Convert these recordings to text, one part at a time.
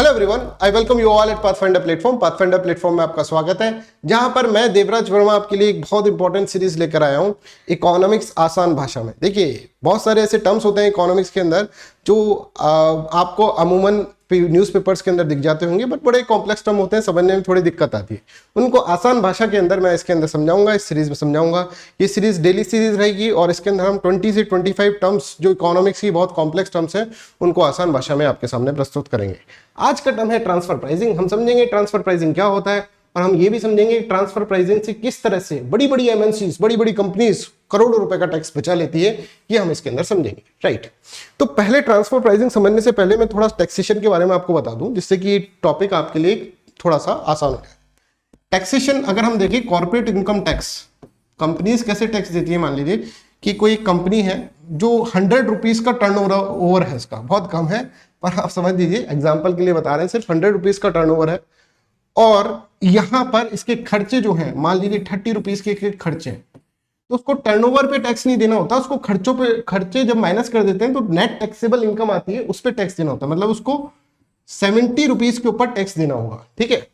Hello everyone, I welcome you all at pathfinder platform. Pathfinder platform में आपका स्वागत है, जहां पर मैं देवराज वर्मा आपके लिए एक बहुत इंपॉर्टेंट सीरीज लेकर आया हूं, इकोनॉमिक्स आसान भाषा में। देखिए, बहुत सारे ऐसे टर्म्स होते हैं इकोनॉमिक्स के अंदर जो आपको अमूमन न्यूज़पेपर्स के अंदर दिख जाते होंगे, बट बड़े कॉम्प्लेक्स टर्म होते हैं, समझने में थोड़ी दिक्कत आती है। उनको आसान भाषा के अंदर मैं इसके अंदर समझाऊंगा, इस सीरीज में समझाऊंगा। ये सीरीज डेली सीरीज रहेगी और इसके अंदर हम 20 से 25 टर्म्स जो इकोनॉमिक्स की बहुत कॉम्प्लेक्स टर्म्स हैं उनको आसान भाषा में आपके सामने प्रस्तुत करेंगे। आज का टर्म है ट्रांसफर प्राइसिंग। हम समझेंगे ट्रांसफर प्राइसिंग क्या होता है और हम ये भी समझेंगे ट्रांसफर प्राइसिंग से किस तरह से बड़ी बड़ी एमएनसीज, बड़ी बड़ी कंपनीज करोड़ों रुपए का टैक्स बचा लेती है, ये हम इसके अंदर समझेंगे। राइट, तो पहले ट्रांसफर प्राइसिंग समझने से पहले मैं थोड़ा टैक्सेशन के बारे में आपको बता दूं, जिससे कि टॉपिक आपके लिए थोड़ा सा आसान हो जाए। टैक्सेशन अगर हम देखें, कॉर्पोरेट इनकम टैक्स, कंपनीज कैसे टैक्स देती है। मान लीजिए कि कोई कंपनी है जो 100 रुपीज का टर्नओवर है, इसका बहुत कम है, पर आप समझ लीजिए एग्जांपल के लिए बता रहे हैं, सिर्फ 100 रुपीज का टर्नओवर है और यहां पर इसके खर्चे जो हैं, मान लीजिए 30 रुपीज के खर्चे हैं, तो उसको टर्नओवर पे टैक्स नहीं देना होता, उसको खर्चों पे, खर्चे जब माइनस कर देते हैं तो नेट टैक्सेबल इनकम आती है, उस पर टैक्स देना होता है। मतलब उसको 70 रुपीज के ऊपर टैक्स देना होगा। ठीक है,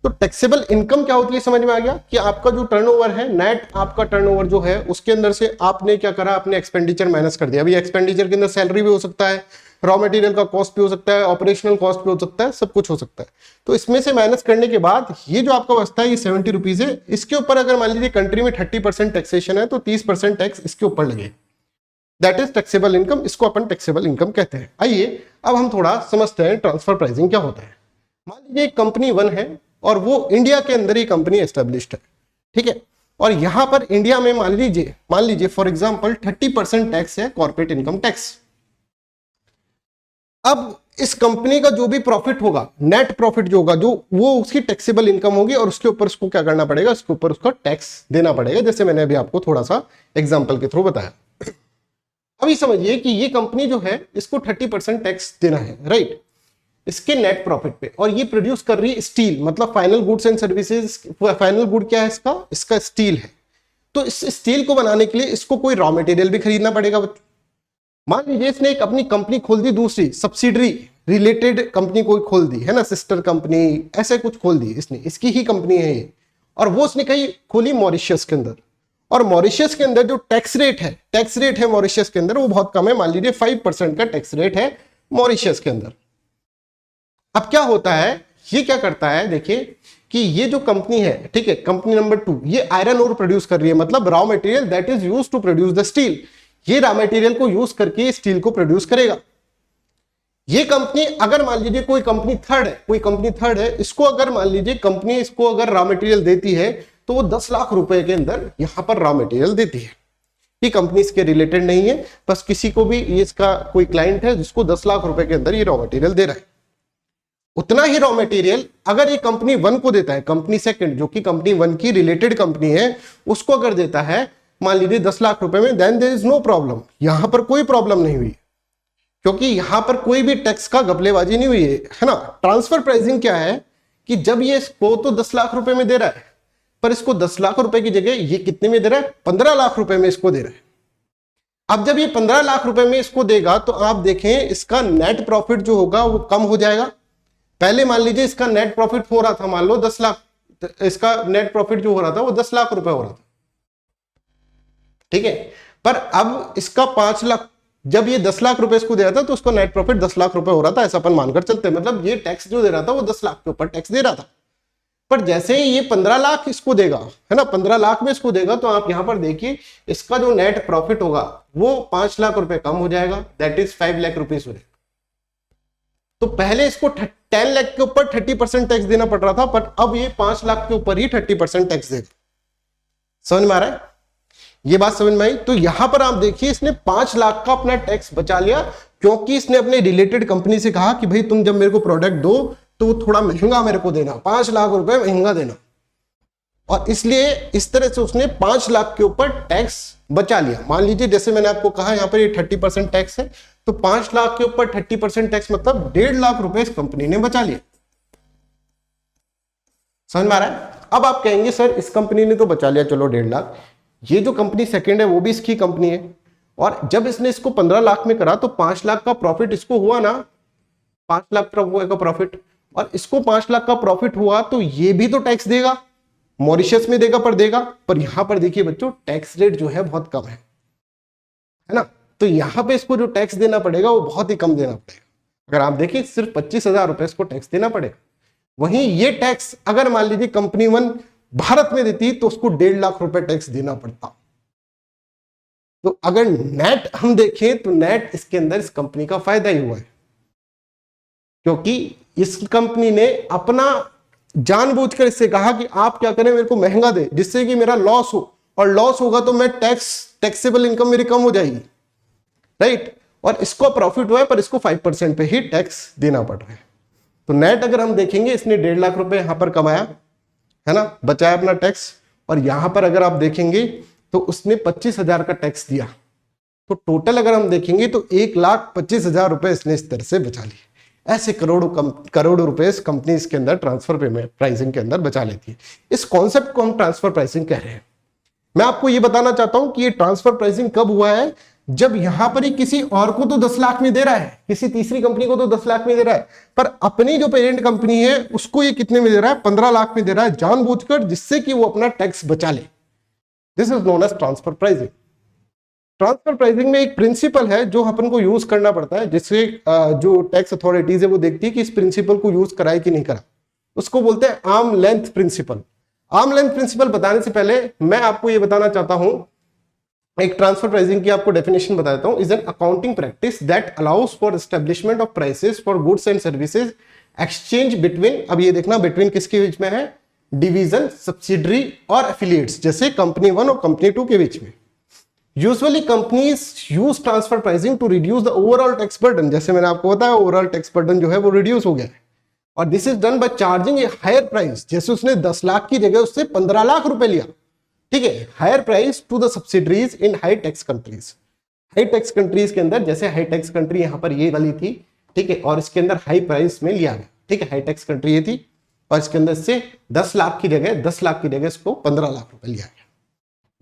तो टैक्सेबल इनकम क्या होती है, समझ में आ गया कि आपका जो टर्नओवर है, नेट आपका टर्नओवर जो है, उसके अंदर से आपने क्या करा, आपने एक्सपेंडिचर माइनस कर दिया। अभी एक्सपेंडिचर के अंदर सैलरी भी हो सकता है, रॉ मटेरियल का कॉस्ट भी हो सकता है, ऑपरेशनल कॉस्ट भी हो सकता है, सब कुछ हो सकता है। तो इसमें से माइनस करने के बाद ये जो आपका बचता है, ये 70 रुपीज है। इसके ऊपर अगर मान लीजिए कंट्री में 30% टैक्सेशन है तो 30% टैक्स इसके ऊपर लगे, दैट इज टैक्सेबल इनकम। इसको अपन टैक्सेबल इनकम कहते हैं। आइए अब हम थोड़ा समझते हैं ट्रांसफर प्राइसिंग क्या होता है। मान लीजिए एक कंपनी वन है और वो इंडिया के अंदर ही कंपनी एस्टेब्लिश्ड है। ठीक है, और यहां पर इंडिया में मान लीजिए फॉर एग्जांपल 30% टैक्स है, कॉर्पोरेट इनकम टैक्स। अब इस कंपनी का जो भी प्रॉफिट होगा, नेट प्रॉफिट जो होगा, जो वो उसकी टैक्सेबल इनकम होगी और उसके ऊपर उसको क्या करना पड़ेगा, उसके ऊपर उसका टैक्स देना पड़ेगा, जैसे मैंने अभी आपको थोड़ा सा एग्जांपल के थ्रू बताया। अभी समझिए कि ये कंपनी जो है, इसको 30% टैक्स देना है, राइट, इसके नेट प्रॉफिट पे, और ये प्रोड्यूस कर रही है स्टील, मतलब final goods and services. Final good क्या है इसका स्टील है। तो इस स्टील को बनाने के लिए इसको कोई रॉ मटेरियल भी खरीदना पड़ेगा। मान लीजिए इसने एक अपनी कंपनी खोल दी, दूसरी सब्सिडरी रिलेटेड कंपनी कोई खोल दी है ना, सिस्टर कंपनी ऐसे कुछ खोल दी इसने, इसकी ही कंपनी है ये, और वो उसने कहीं खोली मॉरिशस के अंदर। और मॉरिशस के अंदर जो टैक्स रेट है मॉरिशस के अंदर, वो बहुत कम है। मान लीजिए 5% का टैक्स रेट है मॉरिशस के अंदर। अब क्या होता है, ये क्या करता है, देखिए कि ये जो कंपनी है, ठीक है, कंपनी नंबर 2, ये आयरन ओर प्रोड्यूस कर रही है, मतलब raw material that is used to produce the steel. ये रॉ मटेरियल को यूज करके स्टील को प्रोड्यूस करेगा। ये कंपनी, अगर मान लीजिए कोई कंपनी थर्ड है, इसको अगर मान लीजिए कंपनी इसको अगर रॉ मटेरियल देती है तो वो 10 लाख रुपए के अंदर यहां पर रॉ मटेरियल देती है। ये कंपनी इसके रिलेटेड नहीं है, बस किसी को भी, ये इसका कोई क्लाइंट है जिसको 10 लाख रुपए के अंदर ये रॉ मटेरियल दे रहा है। उतना ही रॉ मटेरियल अगर ये कंपनी वन को देता है, कंपनी सेकंड जो कि कंपनी वन की रिलेटेड कंपनी है, उसको अगर देता है मान लीजिए 10 लाख रुपए में, then there is no problem. यहां पर कोई प्रॉब्लम नहीं हुई, क्योंकि यहां पर कोई भी टैक्स का घपलेबाजी नहीं हुई है ना। ट्रांसफर प्राइसिंग क्या है कि जब ये इसको तो 10 लाख रुपए में दे रहा है, पर इसको 10 लाख रुपए की जगह ये कितने में दे रहा है, 15 लाख रुपए में इसको दे रहा है। अब जब ये 15 लाख रुपए में इसको देगा तो आप देखें इसका नेट प्रॉफिट जो होगा वो कम हो जाएगा। पहले मान लीजिए इसका नेट प्रॉफिट हो रहा था, मान लो 10 लाख, इसका नेट प्रॉफिट जो हो रहा था वो 10 लाख रुपए हो रहा था, ठीक है, पर अब इसका 5 लाख, जब ये 10 लाख रुपए इसको दे रहा था तो उसका नेट प्रॉफिट 10 लाख रुपए हो रहा था, ऐसा अपन मानकर चलते हैं। मतलब ये टैक्स जो दे रहा था वो 10 लाख के ऊपर टैक्स दे रहा था। पर जैसे ही ये 15 लाख इसको देगा, है ना, 15 लाख में इसको देगा, तो आप यहां पर देखिए इसका जो नेट प्रॉफिट होगा वो 5 लाख रुपए कम हो जाएगा, दैट इज 5 लाख रुपीज हो जाएगा। तो पहले इसको 10 लाख के ऊपर 30% टैक्स देना पड़ रहा था, पर अब ये 5 लाख के ऊपर ही 30% टैक्स देगा। समझ में आ रहा है, ये बात समझ में आई। तो यहां पर आप देखिए इसने 5 लाख का अपना टैक्स बचा लिया, क्योंकि इसने अपने रिलेटेड कंपनी से कहा कि भाई तुम जब मेरे को प्रोडक्ट दो तो वो थोड़ा महंगा मेरे को देना, 5 लाख रुपए महंगा देना, और इसलिए इस तरह से उसने 5 लाख के ऊपर टैक्स बचा लिया। मान लीजिए जैसे मैंने आपको कहा यहाँ पर ये 30% टैक्स है, तो 5 लाख के ऊपर 30% टैक्स मतलब 1.5 लाख रुपए इस कंपनी ने बचा लिया। समझ में आ रहा है। अब आप कहेंगे सर इस कंपनी ने तो बचा लिया, चलो 1.5 लाख, ये जो कंपनी सेकंड है वो भी इसकी कंपनी है, और जब इसने इसको 15 लाख में करा तो 5 लाख का प्रॉफिट इसको हुआ ना, 5 लाख का प्रॉफिट, और इसको 5 लाख का प्रॉफिट हुआ तो ये भी तो टैक्स देगा, मॉरिशस में देगा, पर यहां पर देखिए बच्चों टैक्स रेट जो है बहुत कम है ना, तो यहां पे इसको जो टैक्स देना पड़ेगा वो बहुत ही कम देना पड़ेगा। अगर आप देखिए सिर्फ 25,000 रुपए इसको टैक्स देना पड़ेगा। वहीं ये टैक्स अगर मान लीजिए कंपनी 1 भारत में देती तो उसको 1.5 लाख रुपए टैक्स देना पड़ता। तो अगर नेट हम देखें तो नेट इसके अंदर इस कंपनी का फायदा ही हुआ है, क्योंकि इस कंपनी ने अपना जानबूझकर इससे कहा कि आप क्या करें, मेरे को महंगा दे जिससे कि मेरा लॉस हो, और लॉस होगा तो मैं टैक्सेबल इनकम मेरी कम हो जाएगी, राइट। और इसको प्रॉफिट हुआ है पर इसको 5% पे ही टैक्स देना पड़ रहा है। तो नेट अगर हम देखेंगे इसने 1.5 लाख रुपए यहां पर कमाया है ना, बचाया अपना टैक्स, और यहां पर अगर आप देखेंगे तो उसने 25,000 का टैक्स दिया, तो टोटल अगर हम देखेंगे तो 1,25,000 रुपए इसने इस तरह से बचा लिए। ऐसे करोड़ों रुपए इस कंपनी इसके अंदर ट्रांसफर पेमेंट प्राइसिंग के अंदर बचा लेती है। इस कॉन्सेप्ट को हम ट्रांसफर प्राइसिंग कह रहे हैं। मैं आपको ये बताना चाहता हूं कि ये ट्रांसफर प्राइसिंग कब हुआ है, जब यहां पर ही किसी और को तो 10 लाख में दे रहा है, किसी तीसरी कंपनी को तो 10 लाख में दे रहा है, पर अपनी जो पेरेंट कंपनी है उसको ये कितने में दे रहा है, 15 लाख में दे रहा है जानबूझकर, जिससे कि वो अपना टैक्स बचा ले। This is known as transfer pricing. Transfer pricing में एक प्रिंसिपल है जो अपन को यूज करना पड़ता है, जिससे जो टैक्स अथॉरिटीज है वो देखती है कि इस प्रिंसिपल को यूज कराए कि नहीं करा। उसको बोलते हैं arm length principle. Arm length principle बताने से पहले मैं आपको ये बताना चाहता हूं, एक ट्रांसफर प्राइसिंग की आपको डेफिनेशन बता देता हूं। Is an accounting practice that allows for establishment of prices for goods and services exchange between, अब ये देखना बिटवीन किसके बीच में है, डिवीजन, सब्सिडरी और एफिलिएट्स, जैसे कंपनी 1 और कंपनी 2 के बीच में। Usually companies use transfer pricing to reduce the overall tax burden, जैसे मैंने आपको बताया ओवरऑल टैक्स बर्डन जो है वो रिड्यूस हो गया है, और this is done by charging a higher price. जैसे उसने 10 लाख की जगह उससे 15 लाख रुपए लिया, ठीक है, higher price to the subsidiaries in high tax countries. High tax countries के अंदर, जैसे हाई टैक्स कंट्री यहां पर ये वाली थी, ठीक है, और इसके अंदर हाई प्राइस में लिया गया, ठीक है, हाई टैक्स कंट्री ये थी, और इसके अंदर से 10 लाख की जगह इसको 15 लाख रुपए लिया गया।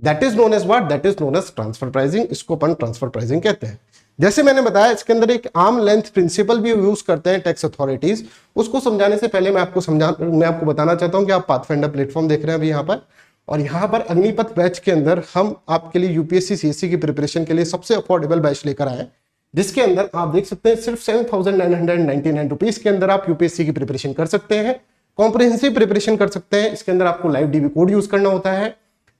That is known as what, that is known as transfer pricing. इसको अपन ट्रांसफर प्राइसिंग कहते हैं। जैसे मैंने बताया इसके अंदर एक आर्म लेंथ प्रिंसिपल भी यूज करते हैं टैक्स अथॉरिटीज। उसको समझाने से पहले मैं आपको बताना चाहता हूं कि आप पाथफाइंडर प्लेटफॉर्म देख रहे हैं अभी यहाँ पर, और यहाँ पर अग्निपथ बैच के अंदर हम आपके लिए यूपीएससी सीएससी की प्रिपरेशन के लिए सबसे अफोर्डेबल बैच लेकर आए, जिसके अंदर आप देख सकते हैं सिर्फ 7,999 रुपीज के अंदर आप यूपीएससी की प्रिपरेशन कर सकते हैं, कॉम्प्रिहेंसिव प्रिपरेशन कर सकते हैं। इसके अंदर आपको लाइव डीबी कोड यूज करना होता है।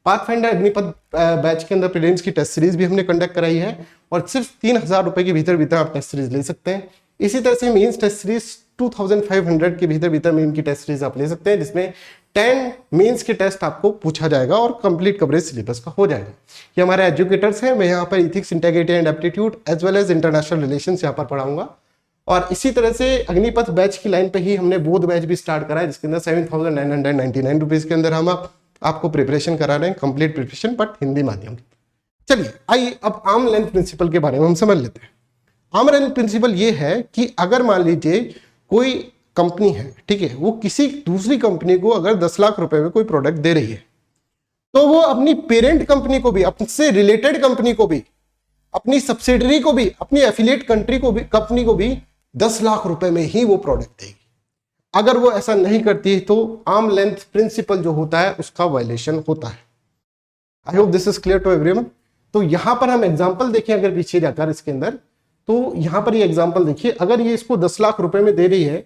पाथफाइंडर अग्निपथ बैच के अंदर प्रीलिम्स की टेस्ट सीरीज भी हमने कंडक्ट कराई है, और सिर्फ 3,000 रुपए के भीतर आप टेस्ट सीरीज ले सकते हैं। इसी तरह से मेंस टेस्ट सीरीज 2,500 के भीतर मेन की टेस्ट सीरीज आप ले सकते हैं, जिसमें 10 मेंस के टेस्ट आपको पूछा जाएगा और कंप्लीट कवरेज सिलेबस का हो जाएगा। ये हमारे एजुकेटर्स हैं, मैं यहाँ पर ethics, integrity and aptitude as well as international relations यहाँ पर पढ़ाऊंगा। और इसी तरह से अग्निपथ बैच की लाइन पे ही हमने बोध बैच भी स्टार्ट करा है, जिसके अंदर 7,999 रुपीज के अंदर हम आपको प्रिपरेशन करा रहे हैं, कंप्लीट प्रिपरेशन, बट हिंदी माध्यम की। चलिए आइए अब आर्म लेंथ प्रिंसिपल के बारे में हम समझ लेते हैं। आर्म लेंथ प्रिंसिपल ये है कि अगर मान लीजिए कोई कंपनी है, ठीक है, वो किसी दूसरी कंपनी को अगर 10 लाख रुपए में कोई प्रोडक्ट दे रही है, तो वो अपनी पेरेंट कंपनी को भी, अपने रिलेटेड कंपनी को भी, अपनी सब्सिडरी को भी, अपनी एफिलिएट कंपनी को भी 10 लाख रुपए में ही वो प्रोडक्ट देगी। अगर वो ऐसा नहीं करती तो आर्म लेंथ प्रिंसिपल जो होता है उसका वायलेशन होता है। I hope this is clear to everyone. तो यहां पर हम एग्जांपल देखें, अगर पीछे जाकर इसके अंदर, तो यहां पर ये एग्जांपल देखिए, अगर ये इसको 10 लाख रुपए में दे रही है,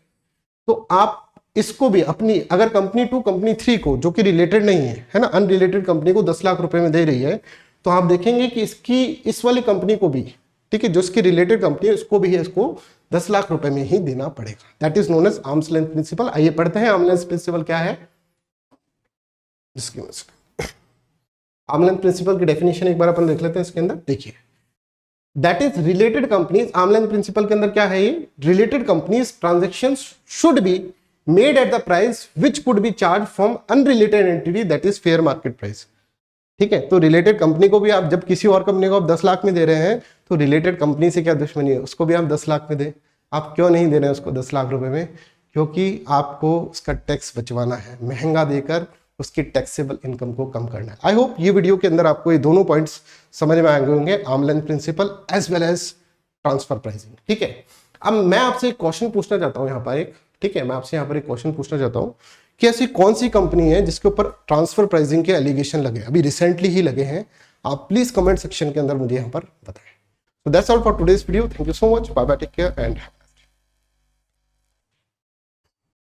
तो आप इसको भी अपनी, अगर कंपनी 2 कंपनी 3 को, जो कि रिलेटेड नहीं है ना, अनरिलेटेड कंपनी को 10 लाख रुपए में दे रही है, तो आप देखेंगे कि इसकी इस वाली कंपनी को भी, ठीक है, जो इसकी रिलेटेड कंपनी है उसको भी इसको 10 लाख रुपए में ही देना पड़ेगा। That is known as arms length principle. आइए पढ़ते हैं आर्म लेंथ प्रिंसिपल क्या है। आर्म लेंथ प्रिंसिपल की डेफिनेशन एक बार अपन देख लेते हैं। इसके अंदर देखिए, that is related companies. Arm length principle के अंदर क्या है, ये related companies transactions should be made at the price which could be charge from unrelated entity, that is fair market price. ठीक है, तो रिलेटेड कंपनी को भी आप जब किसी और कंपनी को आप 10 लाख में दे रहे हैं, तो रिलेटेड कंपनी से क्या दुश्मनी है, उसको भी आप 10 लाख में दे। आप क्यों नहीं दे रहे हैं उसको 10 लाख रुपए में? क्योंकि आपको उसका टैक्स बचवाना है, महंगा देकर उसकी टैक्सेबल इनकम को कम करना है। आई होप ये वीडियो के अंदर आपको ये दोनों पॉइंट्स समझ में आए होंगे, arm length principle as well as transfer pricing. ठीक है, अब मैं आपसे एक क्वेश्चन पूछना चाहता हूं यहाँ पर एक, ठीक है, मैं आपसे यहाँ पर एक क्वेश्चन पूछना चाहता हूँ कि ऐसी कौन सी कंपनी है जिसके ऊपर ट्रांसफर प्राइसिंग के एलिगेशन लगे, अभी रिसेंटली ही लगे हैं? आप प्लीज कमेंट सेक्शन के अंदर मुझे यहाँ पर बताएं। So that's all for today's video. Thank you so much. Bye bye. Take care and